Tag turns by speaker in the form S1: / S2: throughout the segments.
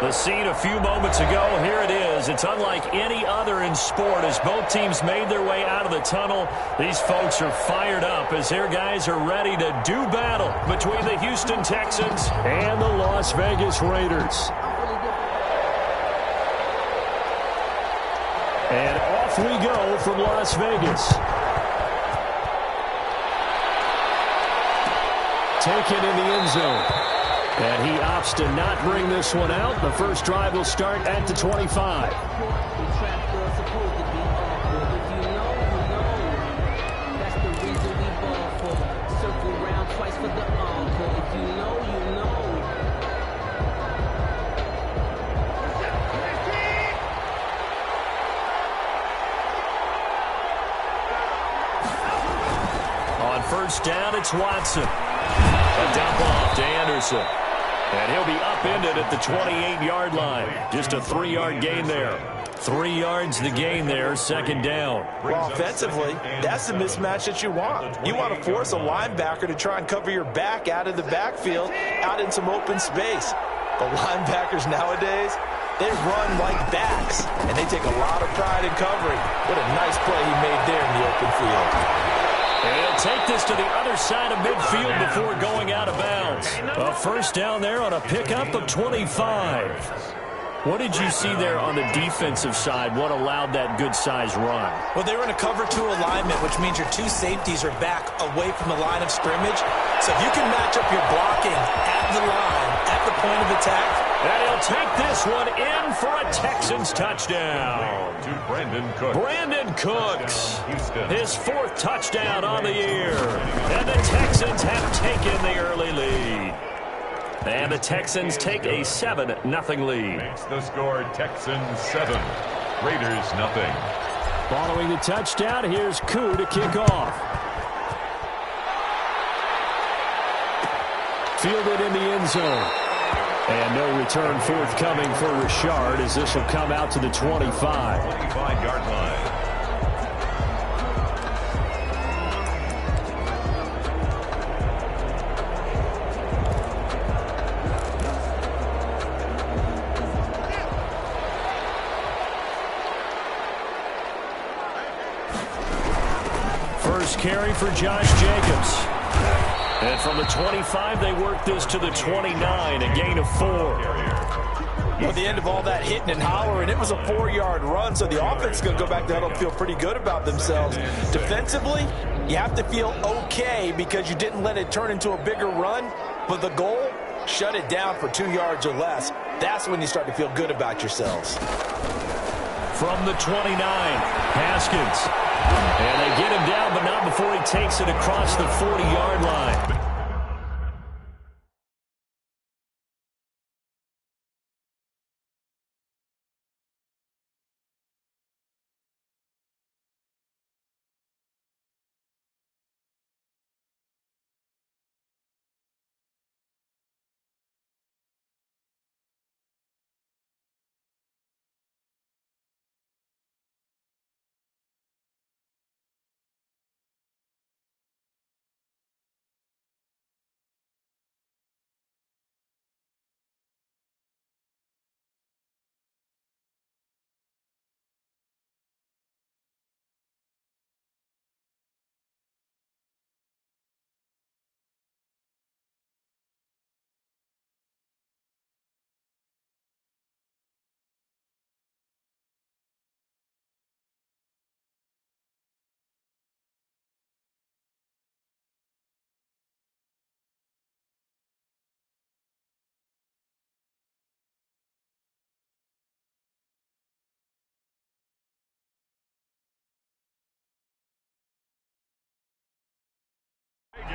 S1: The scene a few moments ago, here it is. It's unlike any other in sport as both teams made their way out of the tunnel. These folks are fired up as their guys are ready to do battle between the Houston Texans and the Las Vegas Raiders. And off we go from Las Vegas. Taken in the end zone. And he opts to not bring this one out. The first drive will start at the 25. On first down, it's Watson. A dump off to Anderson. And he'll be upended at the 28-yard line. Just a 3-yard gain there. 3 yards the gain there, second down.
S2: Well, offensively, that's the mismatch that you want. You want to force a linebacker to try and cover your back out of the backfield, out in some open space. The linebackers nowadays, they run like backs, and they take a lot of pride in covering. What a nice play he made there in the open field.
S1: And he'll take this to the other side of midfield before going out of bounds. A first down there on a pickup of 25. What did you see there on the defensive side? What allowed that good-sized run?
S3: Well, they were in a cover-2 alignment, which means your two safeties are back away from the line of scrimmage. So if you can match up your blocking at the line, at the point of attack.
S1: And he'll take this one in for a Texans touchdown.
S4: To Brandon Cooks.
S1: Brandon Cooks, his 4th touchdown on the year. And the Texans have taken the early lead. And the Texans take a 7-0 lead.
S4: Makes the score Texans 7, Raiders 0.
S1: Following the touchdown, here's Koo to kick off. Fielded in the end zone. And no return forthcoming for Richard as this will come out to the 25.
S4: 25-yard line.
S1: First carry for Josh Jacobs. And from the 25, they work this to the 29, a gain of 4.
S2: Well, the end of all that hitting and hollering, it was a 4-yard run, so the offense is going to go back to huddle and feel pretty good about themselves. Defensively, you have to feel okay because you didn't let it turn into a bigger run, but the goal, shut it down for 2 yards or less. That's when you start to feel good about yourselves.
S1: From the 29, Haskins. And they get him down, but not before he takes it across the 40-yard line.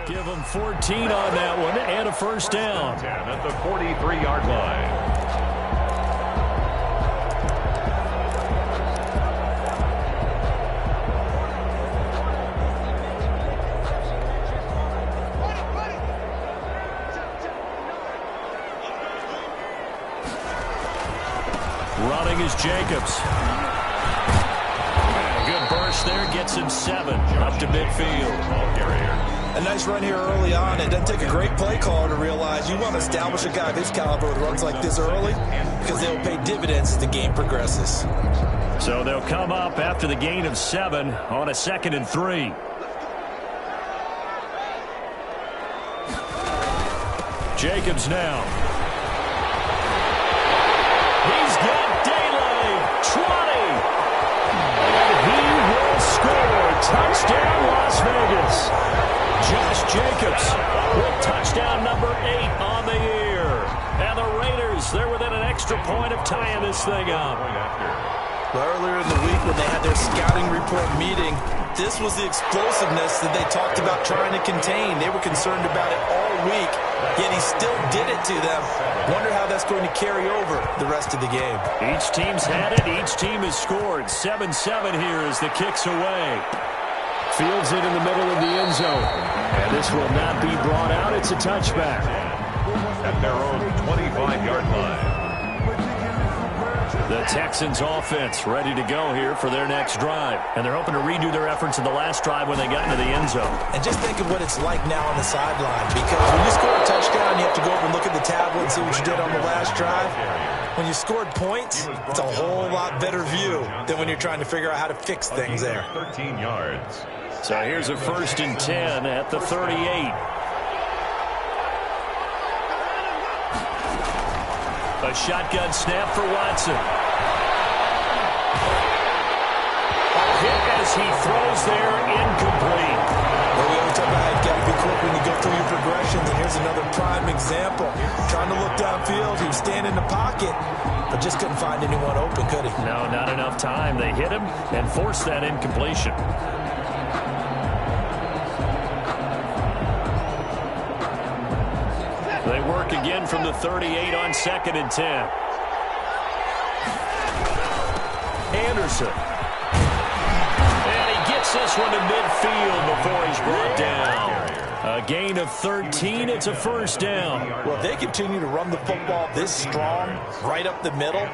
S1: Give them 14 on that one and a first down.
S4: 10 at the 43-yard line.
S1: Running is Jacobs. And a good burst there, gets him 7 up to midfield.
S4: Ball carrier.
S3: A nice run here early on. It doesn't take a great play caller to realize you want to establish a guy of his caliber with runs like this early because they'll pay dividends as the game progresses.
S1: So they'll come up after the gain of 7 on a 2nd and 3. Jacobs now. He's got daylight. 20. And he will score. Touchdown, Las Vegas. Josh Jacobs with touchdown number 8 on the year. And the Raiders, they're within an extra point of tying this thing up.
S3: Well, earlier in the week when they had their scouting report meeting, this was the explosiveness that they talked about trying to contain. They were concerned about it all week, yet he still did it to them. Wonder how that's going to carry over the rest of the game.
S1: Each team's had it. Each team has scored. 7-7 here as the kick's away. Fields it in the middle of the end zone. And this will not be brought out. It's a touchback.
S4: At their own 25-yard line.
S1: The Texans offense ready to go here for their next drive. And they're hoping to redo their efforts in the last drive when they got into the end zone.
S3: And just think of what it's like now on the sideline. Because when you score a touchdown, you have to go over and look at the tablet and see what you did on the last drive. When you scored points, it's a whole lot better view than when you're trying to figure out how to fix things there.
S4: 13 yards.
S1: So here's a 1st and 10 at the 38. A shotgun snap for Watson. A hit as he throws there, incomplete.
S3: Well, we always talk about you got to be quick when you go through your progressions, and here's another prime example. Trying to look downfield, he was standing in the pocket, but just couldn't find anyone open, could he?
S1: No, not enough time. They hit him and forced that incompletion. They work again from the 38 on 2nd and 10. Anderson. And he gets this one to midfield before he's brought down. A gain of 13. It's a 1st down.
S3: Well, if they continue to run the football this strong, right up the middle,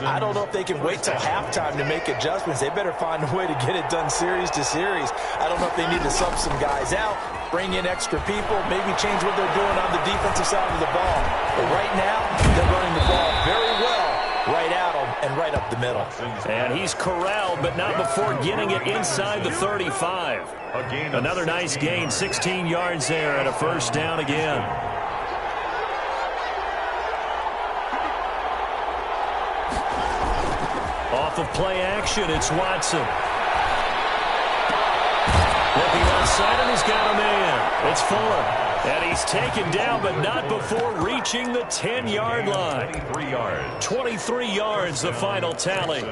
S3: I don't know if they can wait till halftime to make adjustments. They better find a way to get it done series to series. I don't know if they need to sub some guys out, bring in extra people, maybe change what they're doing on the defensive side of the ball. But right now, they're running the ball very well right at them and right up the middle.
S1: And he's corralled, but not before getting it inside the 35. Another nice gain, 16 yards there, and a 1st down again. Off of play action, it's Watson. Looking outside, and he's got a man. It's Fuller. And he's taken down, but not before reaching the 10-yard line.
S4: 23 yards.
S1: 23 yards, the final tally.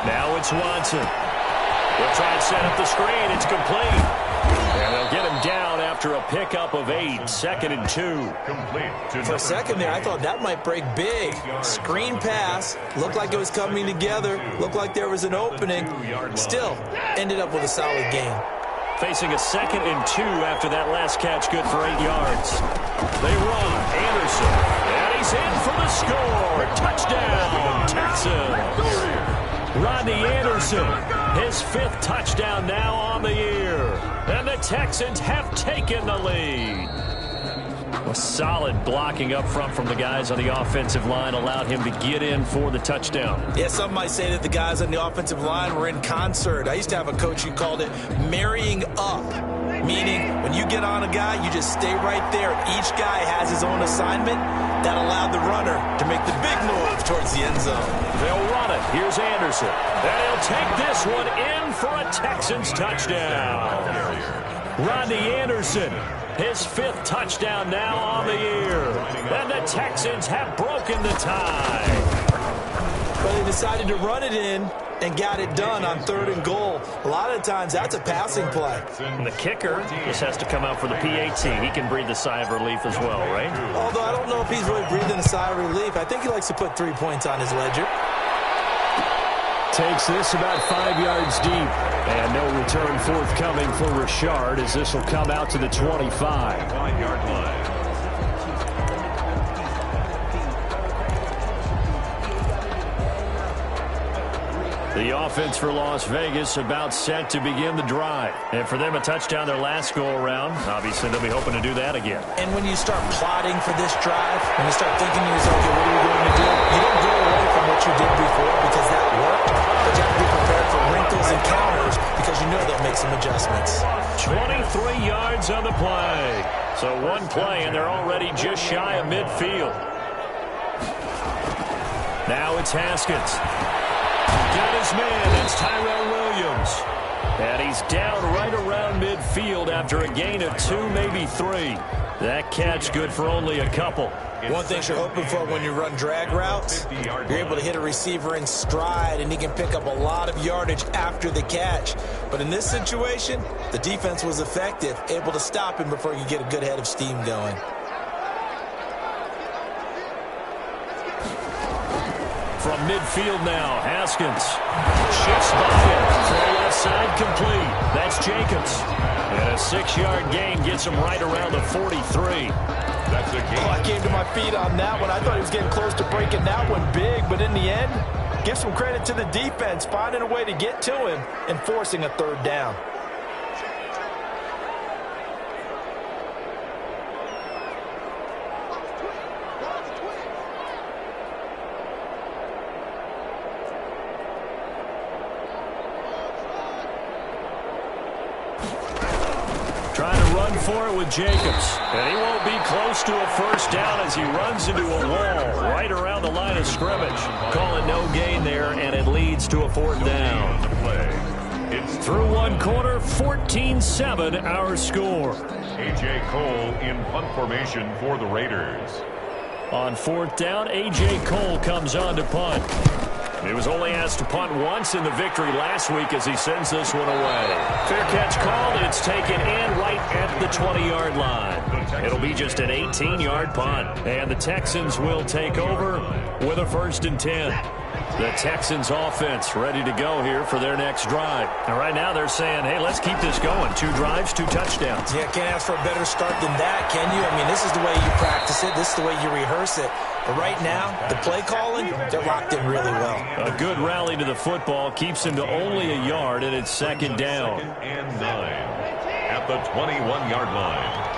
S1: Now it's Watson. They'll try and set up the screen. It's complete. And they'll get him down after a pickup of 8. 2nd and 2.
S4: Complete.
S3: For a second there, I thought that might break big. Screen pass. Looked like it was coming together. Looked like there was an opening. Still, ended up with a solid gain.
S1: Facing a 2nd and 2 after that last catch, good for 8 yards. They run. Anderson. And he's in for the score. Touchdown, Texans. Rodney Anderson, his 5th touchdown now on the year. And the Texans have taken the lead. A solid blocking up front from the guys on the offensive line allowed him to get in for the touchdown.
S3: Yeah, some might say that the guys on the offensive line were in concert. I used to have a coach who called it marrying up, meaning when you get on a guy, you just stay right there. Each guy has his own assignment. That allowed the runner to make the big move towards the end zone.
S1: They'll run it. Here's Anderson. And he'll take this one in for a Texans touchdown. Rodney Anderson, his 5th touchdown now on the year. And the Texans have broken the tie.
S3: But they decided to run it in and got it done on 3rd and goal. A lot of times that's a passing play.
S1: And the kicker just has to come out for the PAT. He can breathe a sigh of relief as well, right?
S3: Although I don't know if he's really breathing a sigh of relief. I think he likes to put 3 points on his ledger.
S1: Takes this about 5 yards deep. And no return forthcoming for Richard as this will come out to the 25.
S4: 5-yard line.
S1: The offense for Las Vegas about set to begin the drive. And for them, a touchdown their last go-around. Obviously, they'll be hoping to do that again.
S2: And when you start plotting for this drive, when you start thinking to yourself, okay, what are we going to do? You don't go away from what you did before because that worked. But you have to be prepared for wrinkles and counters because you know they'll make some adjustments.
S1: 23 yards on the play. So one play, and they're already just shy of midfield. Now it's Haskins. Got his man. That's Tyrell Williams. And he's down right around midfield after a gain of 2, maybe 3. That catch good for only a couple.
S2: One thing you're hoping for when you run drag routes, you're able to hit a receiver in stride, and he can pick up a lot of yardage after the catch. But in this situation, the defense was effective, able to stop him before you get a good head of steam going.
S1: From midfield now, Haskins shifts by him. Throw left side complete. That's Jacobs. And a 6-yard gain gets him right around the 43.
S4: That's a gain.
S2: Oh, I came to my feet on that one. I thought he was getting close to breaking that one big, but in the end, give some credit to the defense, finding a way to get to him and forcing a 3rd down.
S1: For it with Jacobs. And he won't be close to a 1st down as he runs into a wall right around the line of scrimmage. Call it no gain there, and it leads to a 4th down.
S4: It's
S1: through 1 quarter, 14-7 our score.
S4: A.J. Cole in punt formation for the Raiders.
S1: On 4th down, A.J. Cole comes on to punt. He was only asked to punt once in the victory last week as he sends this one away. Fair catch called. It's taken in right at the 20-yard line. It'll be just an 18-yard punt. And the Texans will take over with a 1st and 10. The Texans offense ready to go here for their next drive. And right now they're saying, hey, let's keep this going. 2 drives, 2 touchdowns.
S2: Yeah, can't ask for a better start than that, can you? I mean, this is the way you practice it. This is the way you rehearse it. But right now, the play calling, they're locked in really well.
S1: A good rally to the football keeps him to only a yard, and it's 2nd down.
S4: 2nd and 9 at the 21-yard line.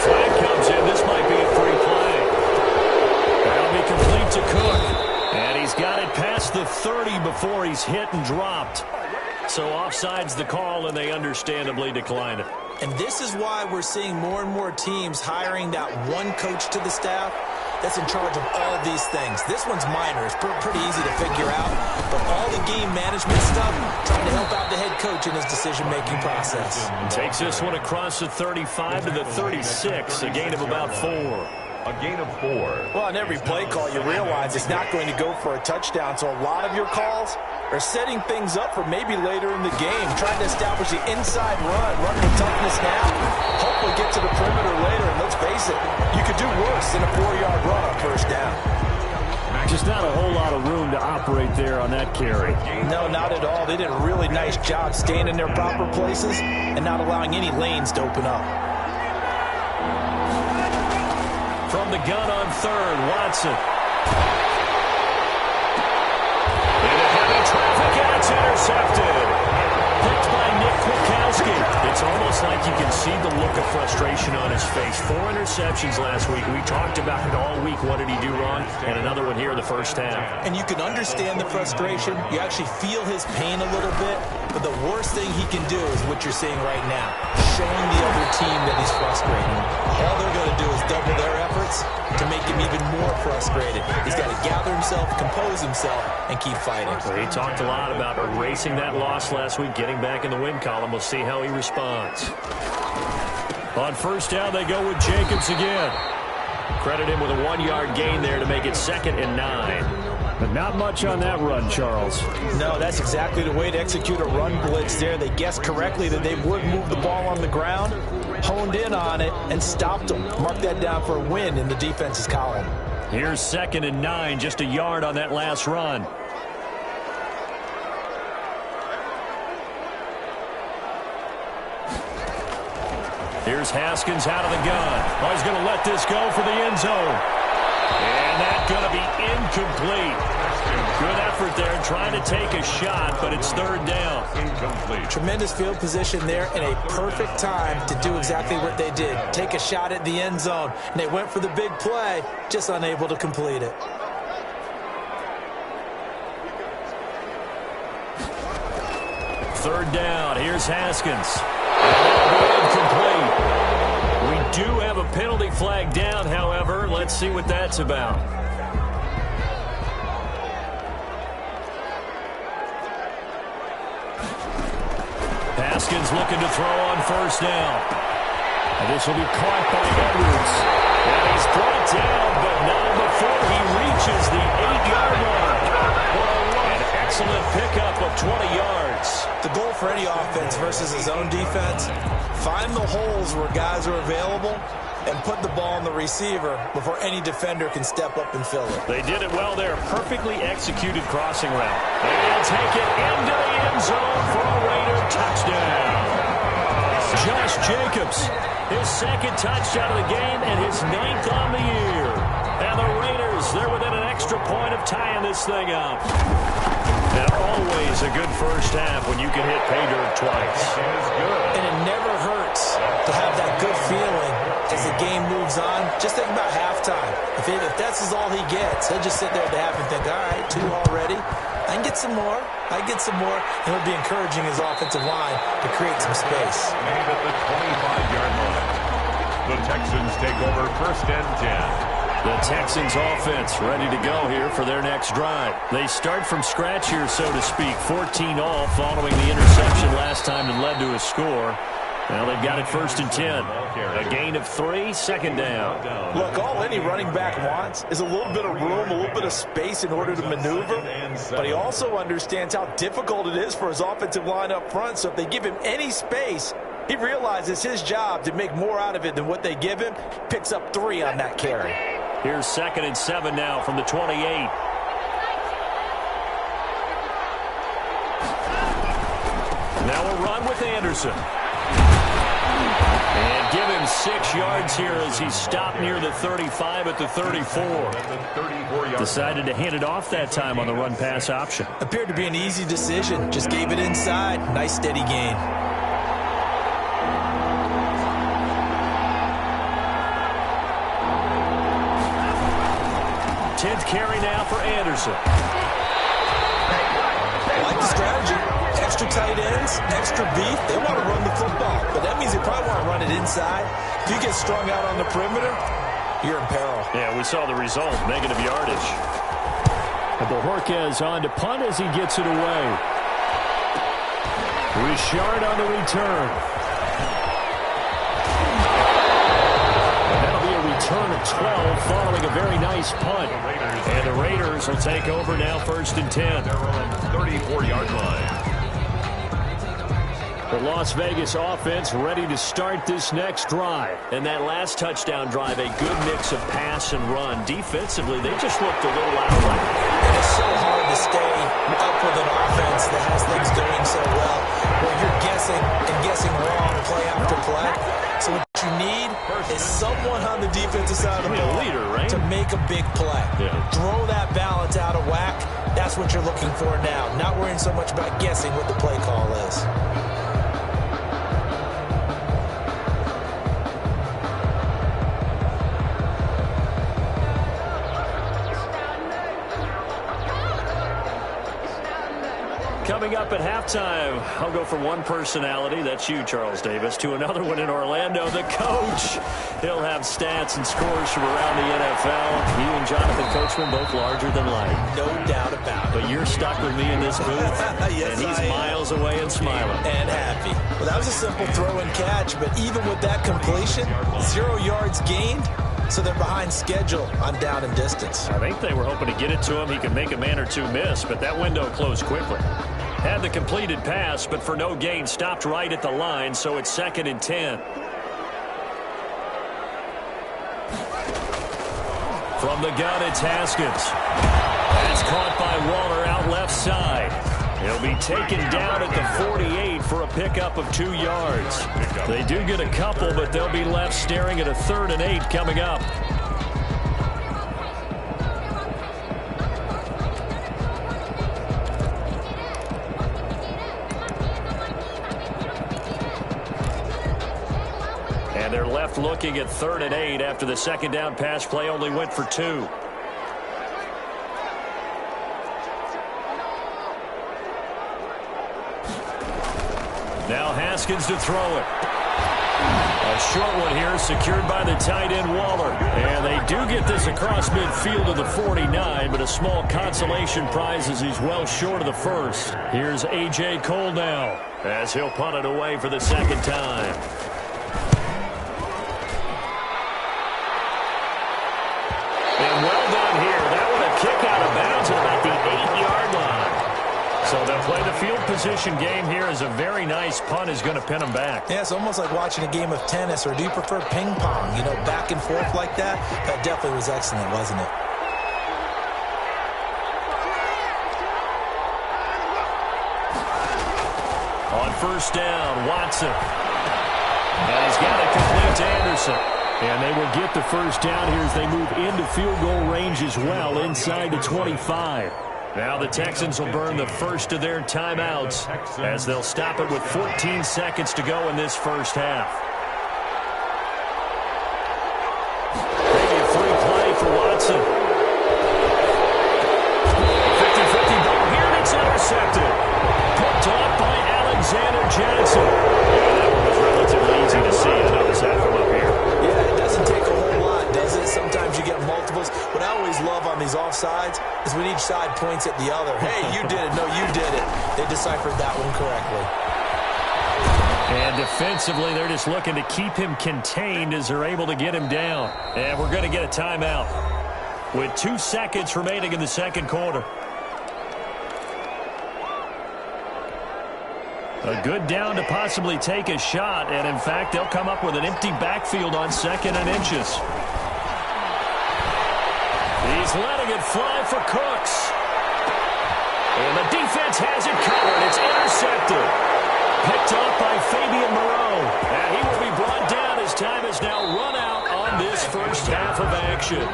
S1: Flag comes in. This might be a free play. That'll be complete to Cook. And he's got it past the 30 before he's hit and dropped. So offside's the call, and they understandably decline it.
S2: And this is why we're seeing more and more teams hiring that one coach to the staff that's in charge of all of these things. This one's minor. It's pretty easy to figure out. But all the game management stuff, trying to help out the head coach in his decision-making process.
S1: Takes this one across the 35 to the 36, a gain of about 4.
S4: A gain of 4.
S2: Well, on every play call, you realize it's not going to go for a touchdown. So a lot of your calls are setting things up for maybe later in the game, trying to establish the inside run with toughness now, hopefully get to the perimeter later. And let's face it, you could do worse than a 4-yard run on 1st down.
S1: Just not a whole lot of room to operate there on that carry.
S2: No, not at all. They did a really nice job staying in their proper places and not allowing any lanes to open up.
S1: From the gun on 3rd, Watson. Into heavy traffic, and it's intercepted. Picked by Nick Kwiatkowski. It's almost like you can see the look of frustration on his face. 4 interceptions last week. We talked about it all week. What did he do wrong? And another one here in the 1st half.
S2: And you can understand the frustration. You actually feel his pain a little bit. But the worst thing he can do is what you're seeing right now, showing the other team that he's frustrated. All they're going to do is double their efforts to make him even more frustrated. He's got to gather himself, compose himself, and keep fighting.
S1: Well, he talked a lot about erasing that loss last week, getting back in the win column. We'll see how he responds. On 1st down, they go with Jacobs again. Credit him with a 1-yard gain there to make it 2nd and 9. But not much on that run, Charles.
S2: No, that's exactly the way to execute a run blitz there. They guessed correctly that they would move the ball on the ground, honed in on it, and stopped them. Mark that down for a win in the defense's column.
S1: Here's 2nd and 9, just a yard on that last run. Here's Haskins out of the gun. Oh, he's going to let this go for the end zone. And that's going to be incomplete. Good effort there trying to take a shot, but it's third down.
S4: Incomplete.
S2: Tremendous field position there and a perfect time to do exactly what they did. Take a shot at the end zone. And they went for the big play, just unable to complete it.
S1: Third down. Here's Haskins. Incomplete. We do have a penalty flag down, however. Let's see what that's about. Haskins looking to throw on first down. And this will be caught by Edwards. And he's brought down, but not before he reaches the 8-yard line. An excellent pickup of 20 yards.
S2: The goal for any offense versus his own defense, find the holes where guys are available and put the ball on the receiver before any defender can step up and fill it.
S1: They did it well there. Perfectly executed crossing route. And take it into the end zone for a Raider touchdown. Josh Jacobs, his second touchdown of the game and his 9th on the year. And the Raiders, they're within an extra point of tying this thing up. And always a good first half when you can hit pay dirt twice.
S2: And it never hurts to have that good feeling as the game moves on. Just think about halftime. If that's all he gets, he'll just sit there at the half and think, all right, 2 already. I can get some more. I get some more. And he'll be encouraging his offensive line to create some space.
S4: Made at the 25-yard line. The Texans take over first and 10.
S1: The Texans offense ready to go here for their next drive. They start from scratch here, so to speak. 14 all following the interception last time that led to a score. Well, they've got it first and 10. A gain of 3, second down.
S2: Look, all any running back wants is a little bit of room, a little bit of space in order to maneuver. But he also understands how difficult it is for his offensive line up front. So if they give him any space, he realizes his job to make more out of it than what they give him. Picks up 3 on that carry.
S1: Here's 2nd and 7 now from the 28. Now a run with Anderson. And give him 6 yards here as he stopped near the 35 at the 34. Decided to hand it off that time on the run-pass option.
S2: Appeared to be an easy decision. Just gave it inside. Nice steady gain.
S1: 10th carry now for Anderson.
S2: I like the strategy. Extra tight ends, extra beef. They want to run the football, but that means they probably want to run it inside. If you get strung out on the perimeter, you're in peril.
S1: Yeah, we saw the result, negative yardage. And Bojorquez on to punt as he gets it away. Richard on the return. Turn of 12 following a very nice punt. And the Raiders will take over now first and 10.
S4: 34-yard line.
S1: The Las Vegas offense ready to start this next drive. And that last touchdown drive, a good mix of pass and run. Defensively, they just looked a little out of whack.
S2: And it's so hard to stay up with an offense that has things going so well, where you're guessing and guessing wrong play after play. So what you need is someone on the defensive side of the ball
S1: leader, right?
S2: to make a big play.
S1: Yeah.
S2: Throw that balance out of whack. That's what you're looking for now. Not worrying so much about guessing what the play call is.
S1: Coming up at halftime, I'll go from one personality, that's you, Charles Davis, to another one in Orlando, the coach. He'll have stats and scores from around the NFL. You and Jonathan Coachman both larger than life.
S2: No doubt about it.
S1: But you're stuck with me in this booth,
S2: Yes,
S1: and he's miles away and smiling.
S2: And happy. Well, that was a simple throw and catch, but even with that completion, 0 yards gained, so they're behind schedule on down and distance.
S1: I think they were hoping to get it to him. He could make a man or two miss, but that window closed quickly. Had the completed pass, but for no gain, stopped right at the line, so it's 2nd and 10. From the gun, it's Haskins. That's caught by Waller out left side. He'll be taken down at the 48 for a pickup of 2 yards. They do get a couple, but they'll be left staring at a 3rd and 8 coming up. And they're left looking at 3rd and 8 after the second down pass play only went for 2. Now Haskins to throw it. A short one here secured by the tight end Waller. And they do get this across midfield to the 49, but a small consolation prize as he's well short of the first. Here's A.J. Cole now as he'll punt it away for the second time. And well done here. That one a kick out of bounds at about the 8-yard line. So they'll play the field position game here as a very nice punt is going to pin them back.
S2: Yeah, it's almost like watching a game of tennis, or do you prefer ping pong? You know, back and forth like that? That definitely was excellent, wasn't it?
S1: On first down, Watson. And he's got it complete to Anderson. And they will get the first down here as they move into field goal range as well, inside the 25. Now the Texans will burn the first of their timeouts as they'll stop it with 14 seconds to go in this first half. Maybe a free play for Watson. 50-50 ball here, and it's intercepted. Picked off by Alexander Johnson. Yeah, that one was relatively easy to see. I noticed that from up here.
S2: Yeah, it doesn't take a whole lot, does it? Sometimes you get multiples. What I always love on these offsides is when each side points at the other. Hey, you did it. No, you did it. They deciphered that one correctly.
S1: And defensively, they're just looking to keep him contained as they're able to get him down. And we're going to get a timeout with 2 seconds remaining in the second quarter. A good down to possibly take a shot, and in fact, they'll come up with an empty backfield on 2nd and inches. He's letting it fly for Cooks. And the defense has it covered. It's intercepted. Picked off by Fabian Moreau. And he will be brought down as time has now run out on this first half of action.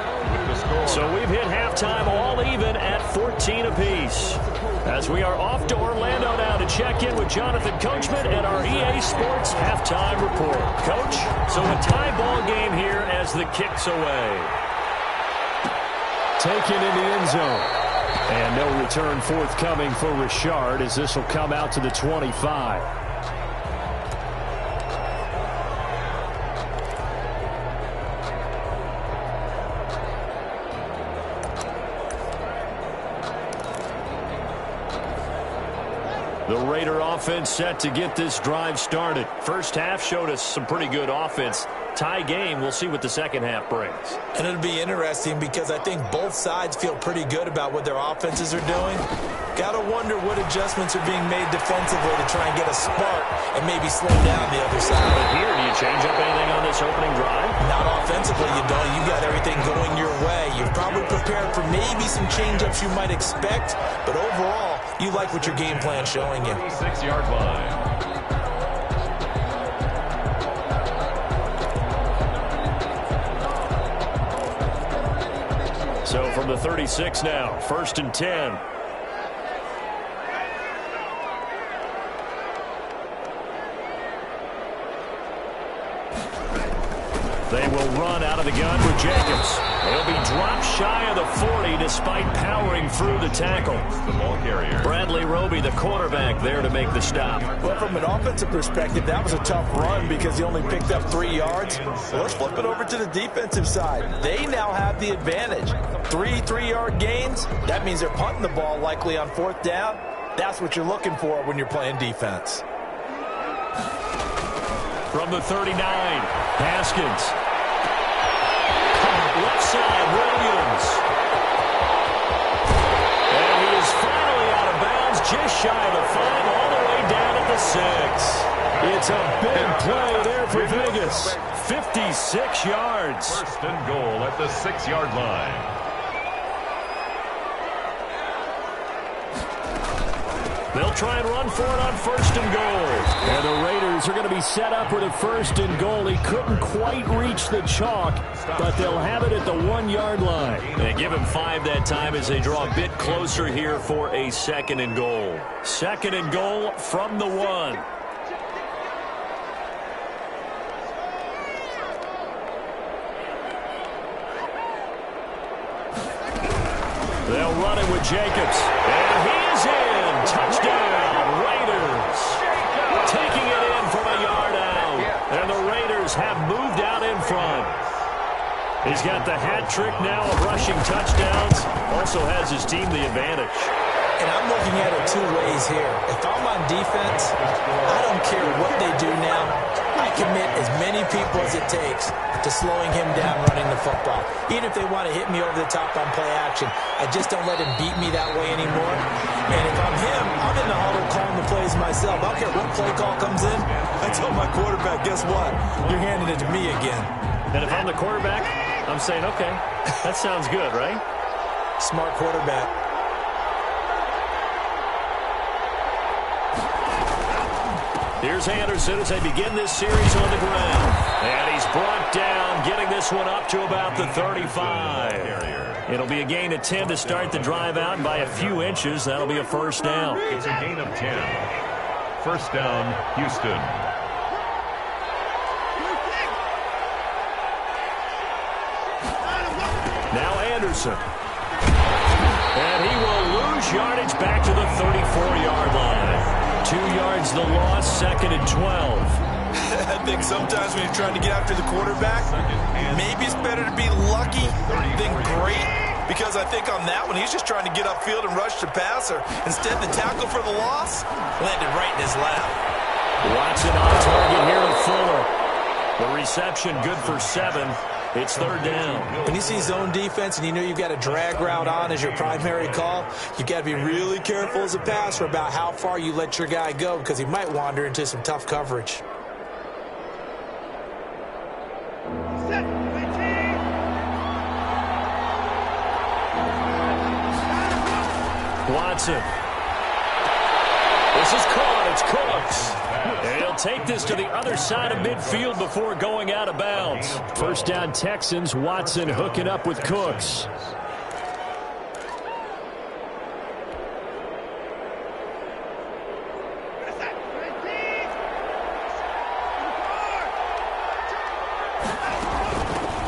S1: So we've hit halftime all even at 14 apiece. As we are off to Orlando now to check in with Jonathan Coachman and our EA Sports halftime report. Coach, so a tie ball game here as the kick's away. Taken in the end zone. And no return forthcoming for Richard as this will come out to the 25. The Raider offense set to get this drive started. First half showed us some pretty good offense. Tie game, we'll see what the second half brings.
S2: And it'll be interesting because I think both sides feel pretty good about what their offenses are doing. Got to wonder what adjustments are being made defensively to try and get a spark and maybe slow down the other side.
S1: But here, do you change up anything on this opening drive?
S2: Not offensively, you don't. You got everything going your way. You're probably prepared for maybe some change-ups you might expect, but overall, you like what your game plan's showing you.
S4: 6-yard line.
S1: So from the 36 now, 1st and 10. They will run out of the gun with Jacobs. They'll be dropped shy of the 40 despite powering through the tackle.
S4: The ball carrier.
S1: Bradley Roby, the quarterback, there to make the stop.
S2: Well, from an offensive perspective, that was a tough run because he only picked up 3 yards. Well, let's flip it over to the defensive side. They now have the advantage. 3 3-yard gains. That means they're punting the ball likely on 4th down. That's what you're looking for when you're playing defense.
S1: From the 39, Haskins. Left side, Williams. And he is finally out of bounds, just shy of the 5, all the way down at the 6. It's a big play there for Vegas. 56 yards.
S4: 1st and goal at the 6-yard line.
S1: They'll try and run for it on 1st and goal. And the Raiders are going to be set up with a 1st and goal. He couldn't quite reach the chalk, but they'll have it at the 1-yard line. And give him 5 that time as they draw a bit closer here for a 2nd and goal. 2nd and goal from the 1. They'll run it with Jacobs. And he is in. Touchdown, Raiders. Taking it in from a yard out. And the Raiders have moved out in front. He's got the hat trick now of rushing touchdowns. Also has his team the advantage.
S2: And I'm looking at it two ways here. If I'm on defense, I don't care what they do now. I commit as many people as it takes to slowing him down running the football. Even if they want to hit me over the top on play action, I just don't let him beat me that way anymore. And if I'm him, I'm in the huddle calling the plays myself. I don't care what play call comes in. I tell my quarterback, guess what? You're handing it to me again.
S1: And if I'm the quarterback, I'm saying, okay, that sounds good, right?
S2: Smart quarterback.
S1: Here's Anderson as they begin this series on the ground. And he's brought down, getting this one up to about the 35. It'll be a gain of 10 to start the drive out, and by a few inches, that'll be a first down.
S4: It's a gain of 10. First down, Houston.
S1: Now Anderson. And he will lose yardage back to the 34-yard line. 2 yards the loss, second and 12.
S3: I think sometimes when you're trying to get after the quarterback, maybe it's better to be lucky than great. Because I think on that one, he's just trying to get upfield and rush the passer. Instead, the tackle for the loss landed right in his lap.
S1: Watson on target here to Fuller. The reception good for 7. It's third down.
S2: When you see zone defense and you know you've got a drag route on as your primary call, you've got to be really careful as a passer about how far you let your guy go because he might wander into some tough coverage.
S1: Watson. This is caught. It's Cooks. And he'll take this to the other side of midfield before going out of bounds. First down Texans. Watson hooking up with Cooks.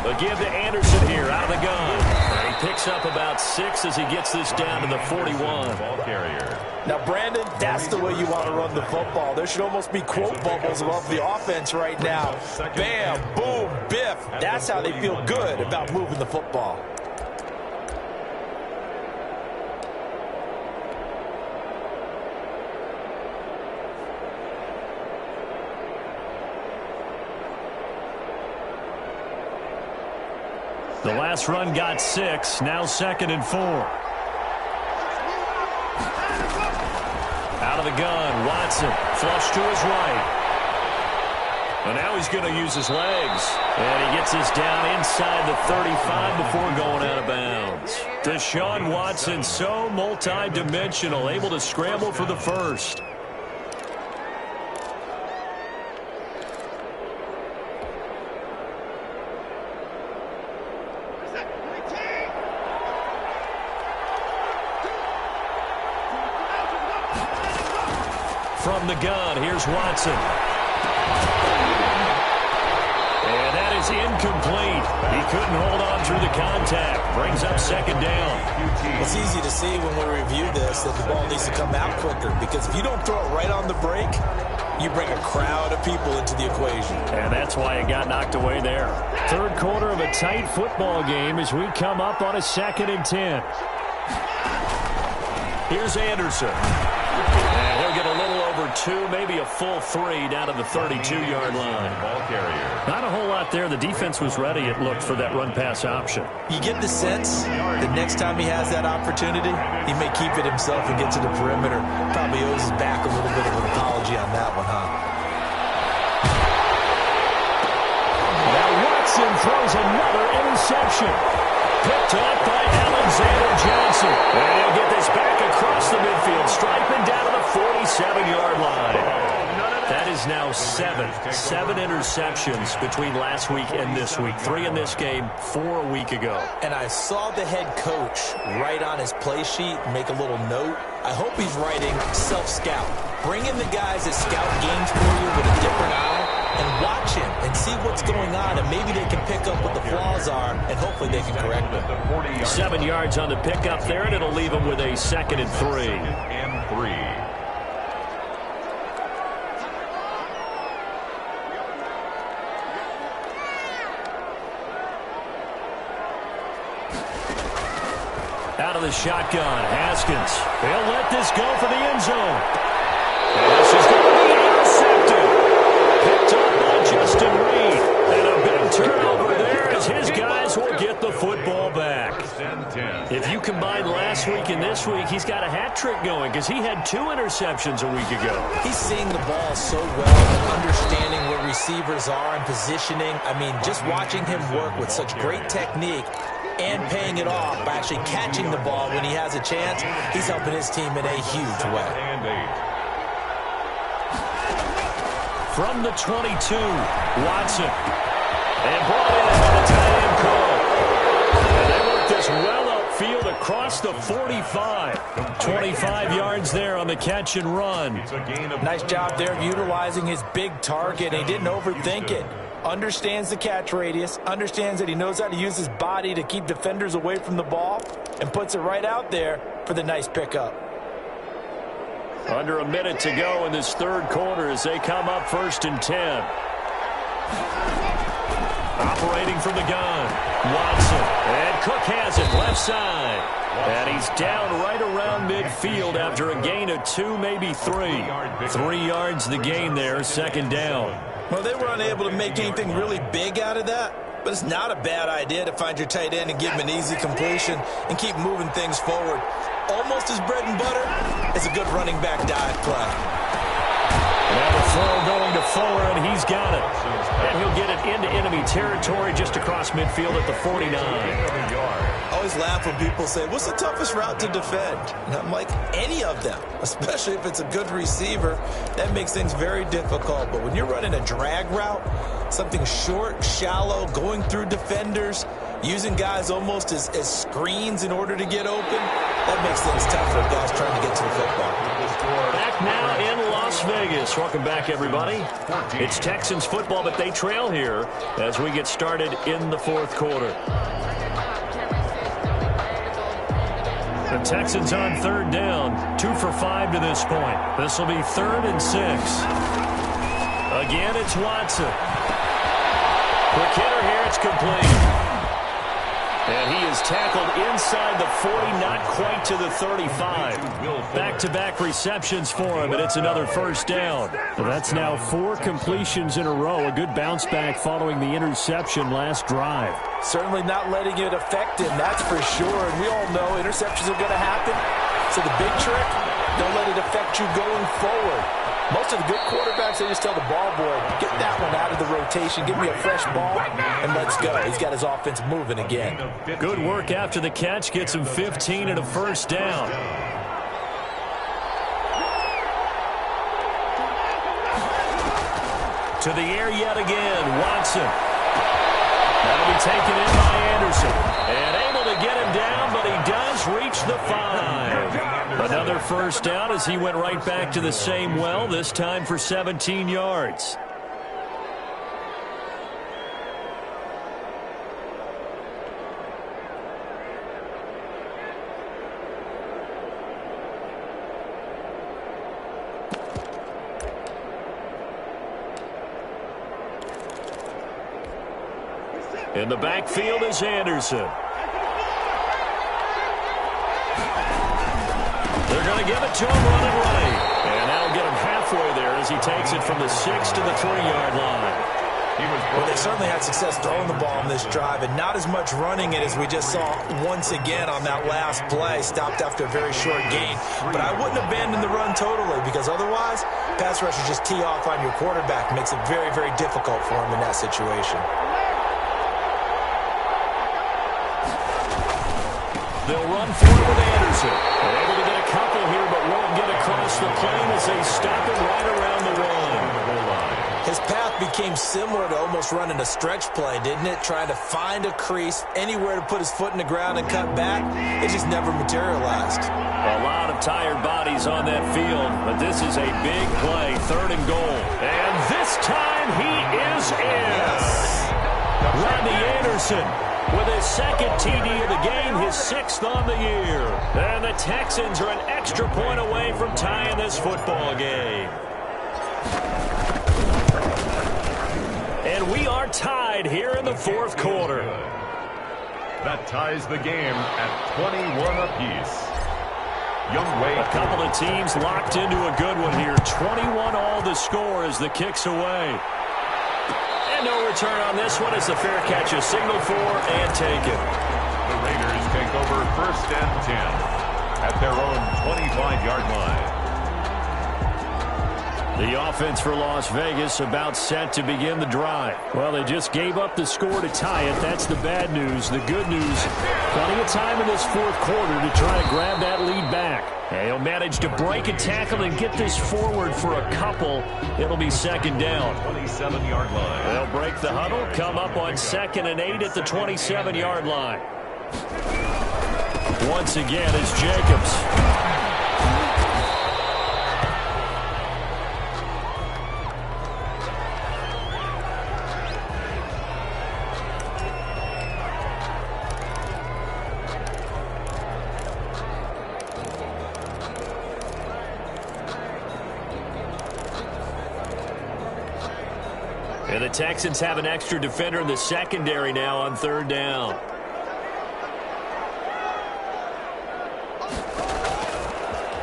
S1: A give to Anderson here out of the gun. And he picks up about 6 as he gets this down to the 41.
S4: Ball carrier.
S2: Now, Brandon, that's the way you want to run the football. There should almost be quote bubbles above the offense right now. Bam, boom, biff. That's how they feel good about moving the football.
S1: The last run got 6. Now second and 4. Out of the gun, Watson, flush to his right. And now he's going to use his legs. And he gets this down inside the 35 before going out of bounds. Deshaun Watson, so multi-dimensional, able to scramble for the first. From the gun, here's Watson. And that is incomplete. He couldn't hold on through the contact. Brings up second down.
S2: It's easy to see when we review this that the ball needs to come out quicker because if you don't throw it right on the break, you bring a crowd of people into the equation.
S1: And that's why it got knocked away there. Third quarter of a tight football game as we come up on a second and 10. Here's Anderson. And he'll get a little over 2, maybe a full 3 down to the 32-yard line.
S4: Ball carrier.
S1: Not a whole lot there. The defense was ready, it looked, for that run-pass option.
S2: You get the sense that next time he has that opportunity, he may keep it himself and get to the perimeter. Probably owes his back a little bit of an apology on that one, huh?
S1: Now Watson throws another interception. Picked up by Alexander Johnson. And he'll get this back across the midfield, striping down to the 47-yard line. That is now 7 interceptions between last week and this week. 3 in this game, 4 a week ago.
S2: And I saw the head coach write on his play sheet, make a little note. I hope he's writing self-scout. Bring in the guys that scout games for you with a different eye. and watch him and see what's going on, and maybe they can pick up what the flaws are, and hopefully they can correct them.
S1: 7 yards on the pickup there, and it'll leave him with a 2nd and 3. Out of the shotgun, Haskins. They'll let this go for the end zone. And this is going to be intercepted. Picked up by Justin Reed. And a big turnover there as his guys will get the football back. If you combine last week and this week, he's got a hat trick going because he had 2 interceptions a week ago.
S2: He's seeing the ball so well and understanding where receivers are and positioning. I mean, just watching him work with such great technique and paying it off by actually catching the ball when he has a chance, he's helping his team in a huge way.
S1: From the 22, Watson. And brought in by the tight end call. And they work this well upfield across the 45. 25 yards there on the catch and run.
S2: Nice job there of utilizing his big target. He didn't overthink it. Understands the catch radius, understands that he knows how to use his body to keep defenders away from the ball, and puts it right out there for the nice pickup.
S1: Under a minute to go in this 3rd quarter as they come up 1st and 10. Operating from the gun, Watson. And Cook has it left side. And he's down right around midfield after a gain of 2, maybe 3. 3 yards the gain there, 2nd down.
S2: Well, they were unable to make anything really big out of that, but it's not a bad idea to find your tight end and give him an easy completion and keep moving things forward. Almost as bread and butter as a good running back dive play.
S1: Now the throw going to Fuller, and he's got it. And he'll get it into enemy territory just across midfield at the 49.
S2: I always laugh when people say, what's the toughest route to defend? And I'm like, any of them, especially if it's a good receiver. That makes things very difficult. But when you're running a drag route, something short, shallow, going through defenders, using guys almost as screens in order to get open, that makes things tough for guys trying to get to the football.
S1: Back now in Las Vegas. Welcome back, everybody. It's Texans football, but they trail here as we get started in the 4th quarter. The Texans on 3rd down, 2 for 5 to this point. This will be 3rd and 6. Again, it's Watson. Quick hitter here, it's complete. And he is tackled inside the 40, not quite to the 35. Back-to-back receptions for him, and it's another 1st down. Well, that's now 4 completions in a row. A good bounce back following the interception last drive.
S2: Certainly not letting it affect him, that's for sure. And we all know interceptions are going to happen. So the big trick, don't let it affect you going forward. Most of the good quarterbacks, they just tell the ball boy, get that one out of the rotation, give me a fresh ball, and let's go. He's got his offense moving again.
S1: Good work after the catch, gets him 15 and a 1st down. To the air yet again, Watson. That'll be taken in by Anderson. And able to get him down, but he does reach the 5. Another 1st down as he went right back to the same well, this time for 17 yards. In the backfield is Anderson. They're going to give it to him running right. And that'll get him halfway there as he takes it from the 6 to the 3-yard line.
S2: Well, they certainly had success throwing the ball in this drive, and not as much running it as we just saw once again on that last play, stopped after a very short gain. But I wouldn't abandon the run totally, because otherwise, pass rushers just tee off on your quarterback. Makes it very, very difficult for him in that situation.
S1: They'll run forward with Anderson. They're able to get a couple here, but won't get across the plane as they stop him right around the 1.
S2: His His path became similar to almost running a stretch play, didn't it? Trying to find a crease, anywhere to put his foot in the ground and cut back. It just never materialized.
S1: A lot of tired bodies on that field, but this is a big play, 3rd and goal. And this time he is in. Rodney Anderson with his 2nd TD of the game, his 6th on the year. And the Texans are an extra point away from tying this football game. And we are tied here in the 4th quarter.
S4: That ties the game at 21 apiece.
S1: A couple of teams locked into a good one here. 21 all the score as the kick's away. And no return on this one as the fair catch is signaled for and taken.
S4: The Raiders take over 1st and 10 at their own 25-yard line.
S1: The offense for Las Vegas about set to begin the drive. Well, they just gave up the score to tie it. That's the bad news. The good news, plenty of time in this 4th quarter to try to grab that lead back. And he'll manage to break a tackle and get this forward for a couple. It'll be 2nd down.
S4: 27-yard line.
S1: They'll break the huddle, come up on 2nd and 8 at the 27-yard line. Once again, it's Jacobs. And the Texans have an extra defender in the secondary now on 3rd down.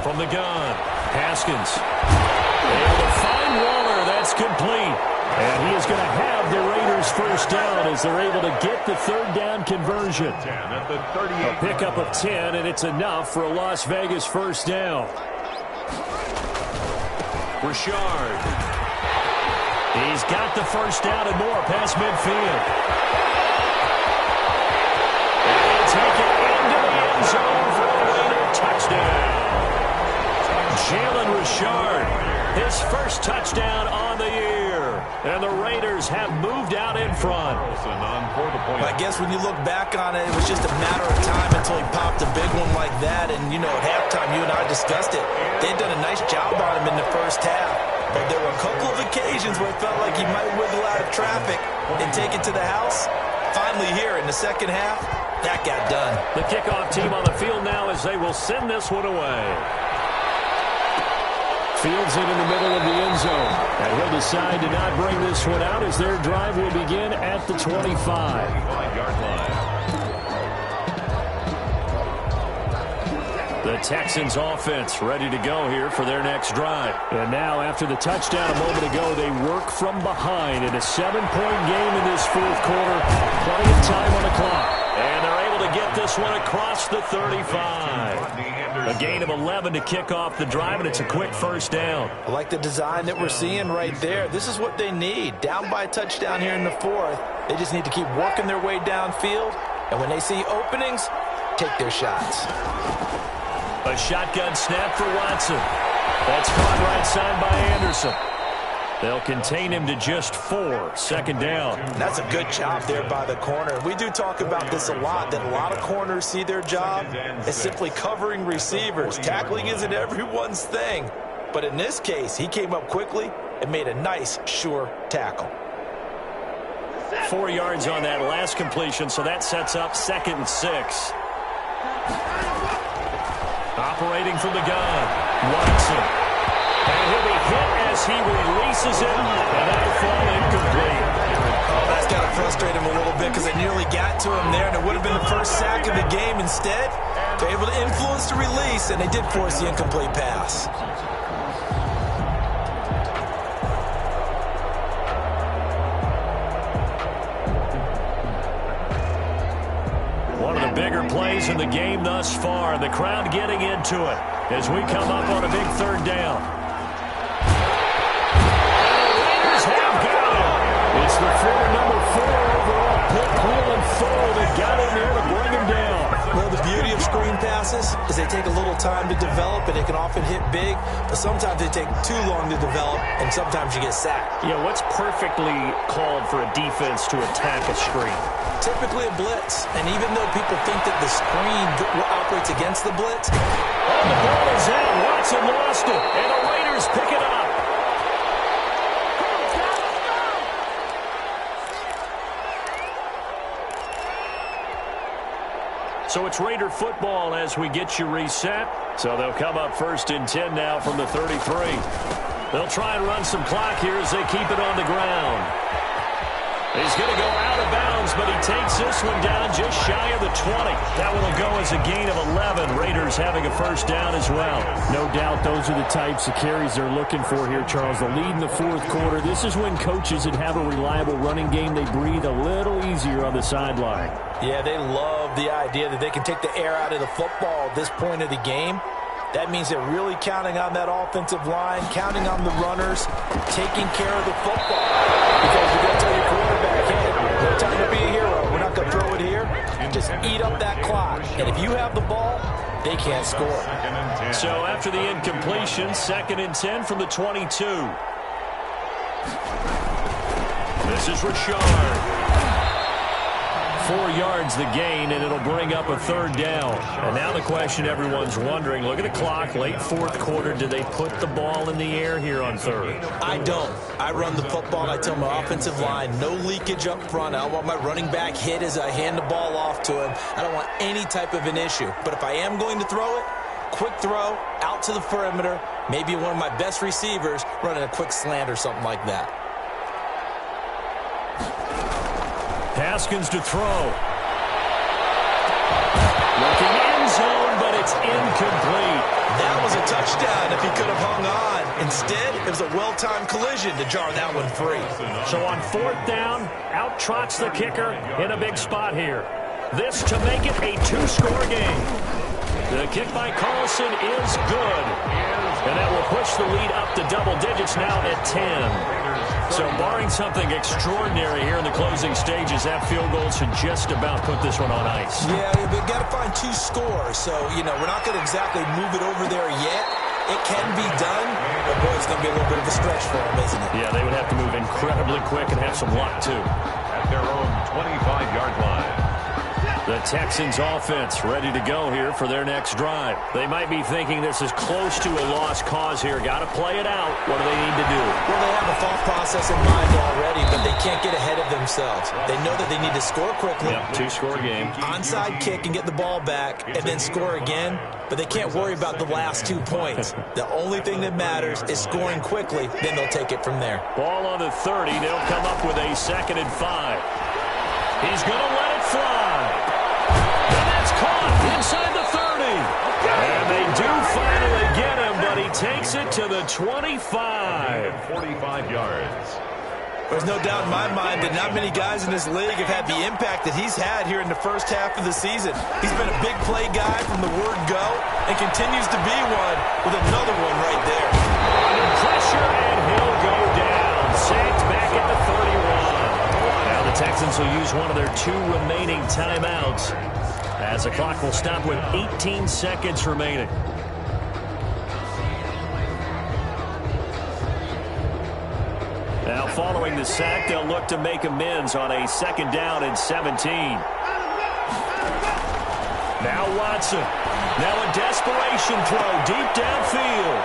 S1: From the gun, Haskins. Able to find Waller. That's complete. And he is going to have the Raiders 1st down as they're able to get the 3rd down conversion. A pickup of 10, and it's enough for a Las Vegas 1st down. Richard. He's got the 1st down and more past midfield. And take it into the end zone for a Raider touchdown. Jalen Richard, his 1st touchdown on the year. And the Raiders have moved out in front.
S2: I guess when you look back on it, it was just a matter of time until he popped a big one like that. And, you know, at halftime, you and I discussed it. They'd done a nice job on him in the 1st half. But there were a couple of occasions where it felt like he might wiggle out of traffic and take it to the house. Finally here in the 2nd half, that got done.
S1: The kickoff team on the field now as they will send this one away. Fields it in the middle of the end zone. And he'll decide to not bring this one out as their drive will begin at the 25-yard line. The Texans offense ready to go here for their next drive. And now after the touchdown a moment ago, they work from behind in a 7-point game in this 4th quarter. Plenty of time on the clock. And they're able to get this one across the 35. A gain of 11 to kick off the drive, and it's a quick 1st down.
S2: I like the design that we're seeing right there. This is what they need. Down by a touchdown here in the 4th. They just need to keep working their way downfield. And when they see openings, take their shots.
S1: A shotgun snap for Watson. That's caught right side by Anderson. They'll contain him to just 4. 2nd down.
S2: That's a good job there by the corner. We do talk about this a lot, that a lot of corners see their job as simply covering receivers. Tackling isn't everyone's thing. But in this case, he came up quickly and made a nice, sure tackle.
S1: 4 yards on that last completion, so that sets up 2nd and 6. Operating from the gun, Watson. And he'll be hit as he releases it, and that'll fall incomplete.
S2: Oh, that's got to frustrate him a little bit because they nearly got to him there, and it would have been the 1st sack of the game. Instead, they're able to influence the release, and they did force the incomplete pass.
S1: One of the bigger plays in the game thus far, and the crowd getting into it as we come up on a big 3rd down. Raiders have got him. It's the former number 4 overall pick, Cleveland Ford, that got in there to bring him down.
S2: Well, the beauty of screen pass passes is they take a little time to develop, and it can often hit big, but sometimes they take too long to develop, and sometimes you get sacked.
S1: Yeah, what's perfectly called for a defense to attack a screen?
S2: Typically a blitz, and even though people think that the screen operates against the blitz.
S1: Oh, the ball is out. Watson lost it, and the Raiders pick it up. So it's Raider football as we get you reset. So they'll come up 1st and 10 now from the 33. They'll try and run some clock here as they keep it on the ground. He's going to go out of bounds, but he takes this one down just shy of the 20. That one will go as a gain of 11. Raiders having a first down as well.
S5: No doubt those are the types of carries they're looking for here, Charles. The lead in the 4th quarter. This is when coaches that have a reliable running game, they breathe a little easier on the sideline.
S2: Yeah, they love the idea that they can take the air out of the football at this point of the game. That means they're really counting on that offensive line, counting on the runners, taking care of the football. Because you're going to tell your quarterback, hey, no time to be a hero. We're not going to throw it here. Just eat up that clock. And if you have the ball, they can't score.
S1: So after the incompletion, 2nd and 10 from the 22. This is Richard. 4 yards the gain, and it'll bring up a 3rd down. And now the question everyone's wondering, look at the clock, late 4th quarter. Do they put the ball in the air here on 3rd?
S2: I don't. I run the football. I tell my offensive line, no leakage up front. I don't want my running back hit as I hand the ball off to him. I don't want any type of an issue. But if I am going to throw it, quick throw, out to the perimeter, maybe one of my best receivers running a quick slant or something like that.
S1: Haskins to throw. Looking end zone, but it's incomplete.
S2: That was a touchdown if he could have hung on. Instead, it was a well-timed collision to jar that one free.
S1: So on 4th down, out trots the kicker in a big spot here. This to make it a 2-score game. The kick by Carlson is good. And that will push the lead up to double digits now at 10. So barring something extraordinary here in the closing stages, that field goal should just about put this one on ice.
S2: Yeah, we've got to find 2 scores. So, we're not going to exactly move it over there yet. It can be done, but boy, it's going to be a little bit of a stretch for them, isn't it?
S1: Yeah, they would have to move incredibly quick and have some luck, too.
S4: At their own 25-yard line.
S1: The Texans offense ready to go here for their next drive. They might be thinking this is close to a lost cause here. Got to play it out. What do they need to do?
S2: Well, they have a thought process in mind already, but they can't get ahead of themselves. They know that they need to score quickly.
S1: Yep, 2-score game.
S2: Onside kick and get the ball back and then score again, but they can't worry about the last 2 points. The only thing that matters is scoring quickly, then they'll take it from there.
S1: Ball on the 30. They'll come up with a 2nd and 5. He's going to let it fly. And that's caught inside the 30. And they do finally get him, but he takes it to the 25.
S4: 45 yards.
S2: There's no doubt in my mind that not many guys in this league have had the impact that he's had here in the first half of the season. He's been a big play guy from the word go and continues to be one with another one right there.
S1: Under pressure, and he'll go down. Sacked back at the 31. Now the Texans will use one of their 2 remaining timeouts as the clock will stop with 18 seconds remaining. Now following the sack, they'll look to make amends on a 2nd down and 17. Now Watson. Now a desperation throw deep downfield.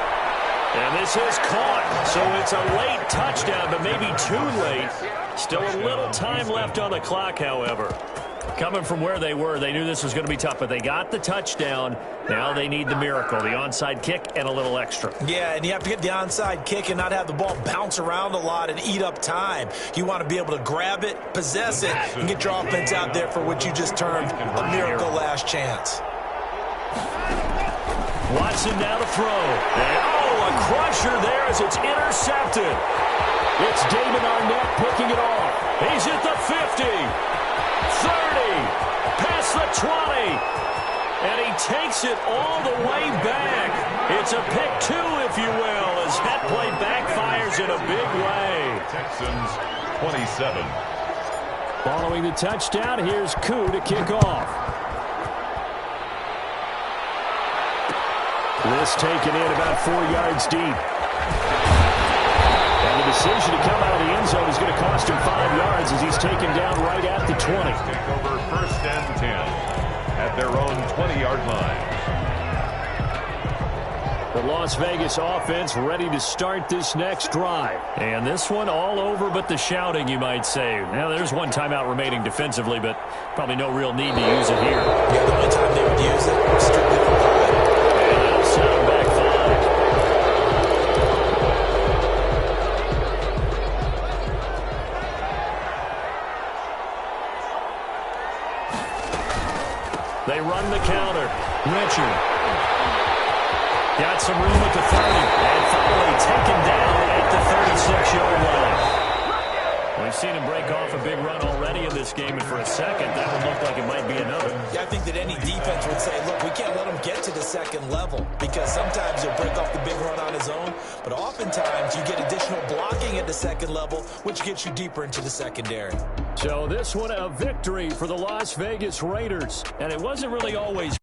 S1: And this is caught. So it's a late touchdown, but maybe too late. Still a little time left on the clock, however. Coming from where they were, they knew this was going to be tough, but they got the touchdown. Now they need the miracle, the onside kick and a little extra.
S2: Yeah, and you have to get the onside kick and not have the ball bounce around a lot and eat up time. You want to be able to grab it, possess it, and get your offense out there for what you just termed a miracle last chance.
S1: Watson now to throw. And, a crusher there as it's intercepted. It's David Arnett picking it off. He's at the 50. 30, past the 20, and he takes it all the way back. It's a pick 2, if you will, as that play backfires in a big way.
S4: Texans 27.
S5: Following the touchdown, here's Koo to kick off. pass taken in about 4 yards deep. And the decision to come out of the end zone is going to cost him 5 yards as he's taken down right at the 20.
S4: Take over 1st and 10 at their own 20-yard line.
S5: The Las Vegas offense ready to start this next drive.
S1: And this one all over but the shouting, you might say. Now, there's one timeout remaining defensively, but probably no real need to use it here.
S2: Yeah, the only time they would use it was strictly for pride.
S1: And that'll set him back 5. They run the counter. Richard. Got some room at the 30, and finally taken down at the 36-yard line. We've seen him break off a big run already in this game, and for a second, that would look like it might be another.
S2: Yeah, I think that any defense would say, look, we can't let him get to the second level, because sometimes he'll break off the big run on his own, but oftentimes you get additional blocking at the second level, which gets you deeper into the secondary.
S5: So this one a victory for the Las Vegas Raiders, and it wasn't really always